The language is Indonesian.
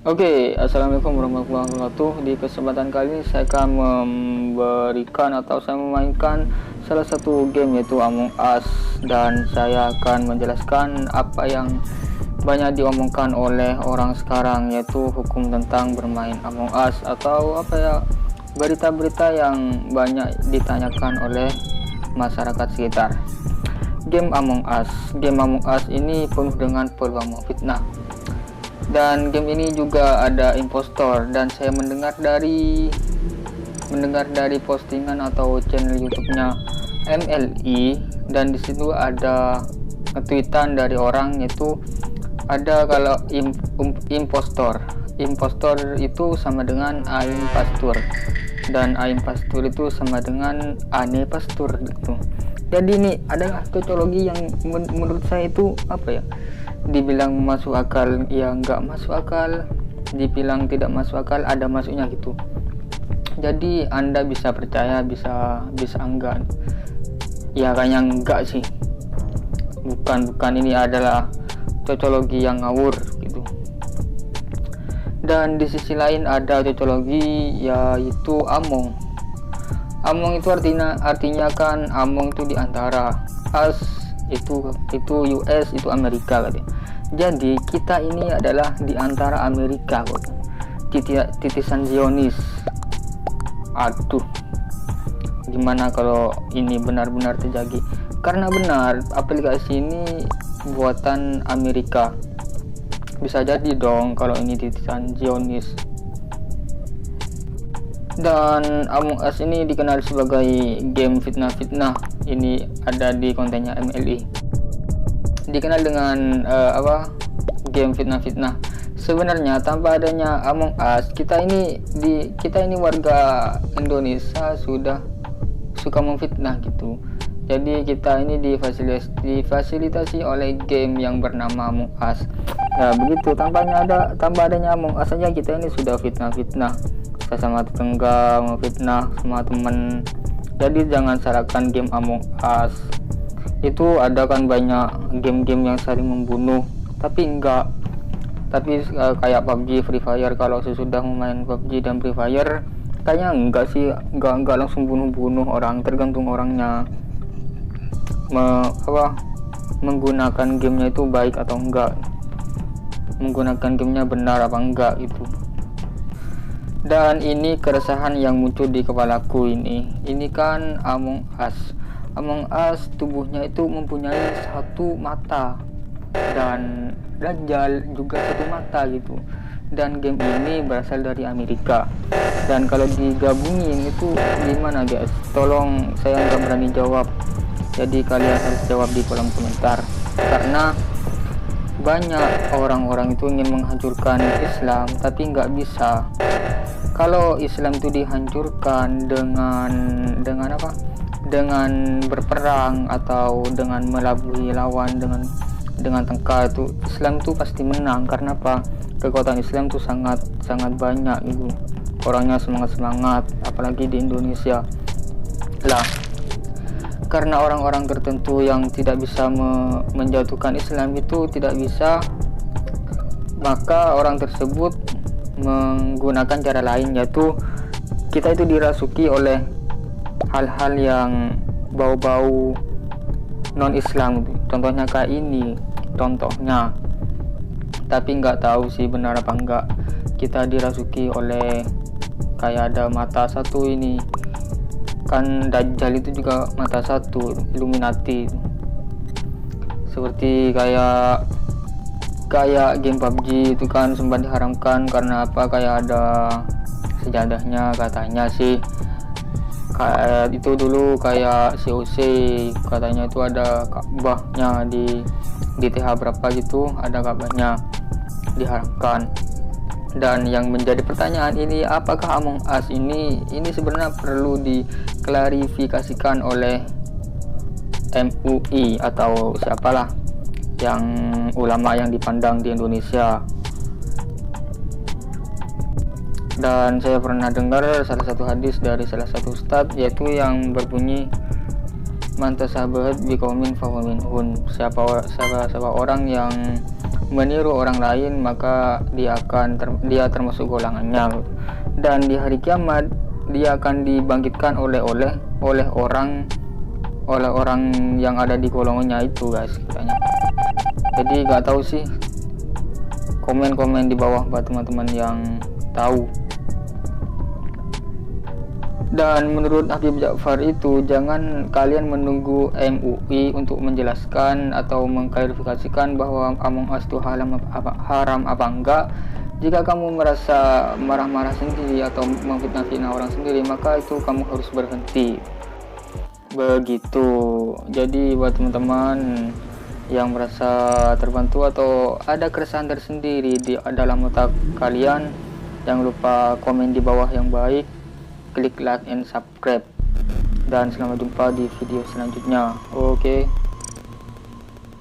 Oke, assalamualaikum warahmatullahi wabarakatuh. Di kesempatan kali ini saya akan memberikan atau saya memainkan salah satu game yaitu Among Us, dan saya akan menjelaskan apa yang banyak diomongkan oleh orang sekarang, yaitu hukum tentang bermain Among Us atau apa ya, berita-berita yang banyak ditanyakan oleh masyarakat sekitar. Game Among Us ini penuh dengan peluang fitnah. Dan game ini juga ada impostor, dan saya mendengar dari postingan atau channel YouTube-nya MLI, dan disitu ada tweetan dari orang, yaitu ada kalau impostor itu sama dengan aim pastur, dan aim pastur itu sama dengan ane pastur gitu. Jadi ini adalah cocologi yang menurut saya itu apa ya, dibilang masuk akal ya nggak masuk akal, dibilang tidak masuk akal ada masuknya gitu. Jadi Anda bisa percaya, bisa enggak ya, kayaknya enggak sih, bukan ini adalah cocologi yang ngawur gitu. Dan di sisi lain ada cocologi, yaitu Among itu artinya kan Among itu diantara, Us itu US, itu Amerika katanya. Jadi kita ini adalah di antara Amerika kok, titisan Zionis. Aduh, gimana kalau ini benar-benar terjadi? Karena benar aplikasi ini buatan Amerika, bisa jadi dong kalau ini titisan Zionis. Dan Among Us ini dikenal sebagai game fitnah-fitnah. Ini ada di kontennya MLI, dikenal dengan game fitnah-fitnah. Sebenarnya tanpa adanya Among Us, kita ini warga Indonesia sudah suka memfitnah gitu. Jadi kita ini difasilitasi oleh game yang bernama Among Us. Nah begitu, tanpa adanya Among Us saja kita ini sudah fitnah-fitnah, sama tetangga, memfitnah sama temen. Jadi jangan salahkan game Among Us. Itu ada kan banyak game-game yang saling membunuh, tapi kayak PUBG, Free Fire. Kalau sesudah memain PUBG dan Free Fire kayaknya enggak sih, enggak langsung bunuh orang, tergantung orangnya menggunakan gamenya itu baik atau enggak, menggunakan gamenya benar apa enggak gitu. Dan ini keresahan yang muncul di kepalaku ini kan Among Us tubuhnya itu mempunyai satu mata, dan Dajjal juga satu mata gitu. Dan game ini berasal dari Amerika, dan kalau digabungin itu gimana guys? Tolong, saya nggak berani jawab, jadi kalian harus jawab di kolom komentar. Karena banyak orang-orang itu ingin menghancurkan Islam, tapi nggak bisa. Kalau Islam itu dihancurkan dengan apa? Dengan berperang atau dengan melabuhi lawan dengan tengkar, itu Islam itu pasti menang. Karena apa? Kekuatan Islam itu sangat banyak gitu. Orangnya semangat, apalagi di Indonesia. Lah, karena orang-orang tertentu yang tidak bisa menjatuhkan Islam itu tidak bisa, maka orang tersebut menggunakan cara lain, yaitu kita itu dirasuki oleh hal-hal yang bau-bau non-Islam. Contohnya kayak ini, tapi nggak tahu sih benar apa enggak. Kita dirasuki oleh kayak ada mata satu ini kan, Dajjal itu juga mata satu, Illuminati. Seperti kayak game PUBG itu kan sempat diharamkan karena apa? Kayak ada sejadahnya katanya sih. Kayak itu dulu kayak COC katanya itu ada Ka'bahnya di TH berapa gitu, ada Ka'bahnya diharamkan. Dan yang menjadi pertanyaan ini, apakah Among Us ini sebenarnya perlu diklarifikasikan oleh MUI atau siapalah yang ulama yang dipandang di Indonesia. Dan saya pernah dengar salah satu hadis dari salah satu ustadz, yaitu yang berbunyi, man tasabbahat biqaumin fahuwa minhum. Siapa orang yang meniru orang lain, maka dia termasuk golongannya. Dan di hari kiamat dia akan dibangkitkan oleh orang yang ada di golongannya itu, guys, katanya. Jadi gak tahu sih, komen di bawah buat teman-teman yang tahu. Dan menurut Habib Ja'far itu, jangan kalian menunggu MUI untuk menjelaskan atau mengklarifikasikan bahwa Among Us itu haram apa enggak. Jika kamu merasa marah-marah sendiri atau memfitnah-fitnah orang sendiri, maka itu kamu harus berhenti. Begitu. Jadi buat teman-teman yang merasa terbantu atau ada keresahan tersendiri di dalam otak kalian, jangan lupa komen di bawah yang baik, klik like and subscribe, dan selamat jumpa di video selanjutnya. Oke.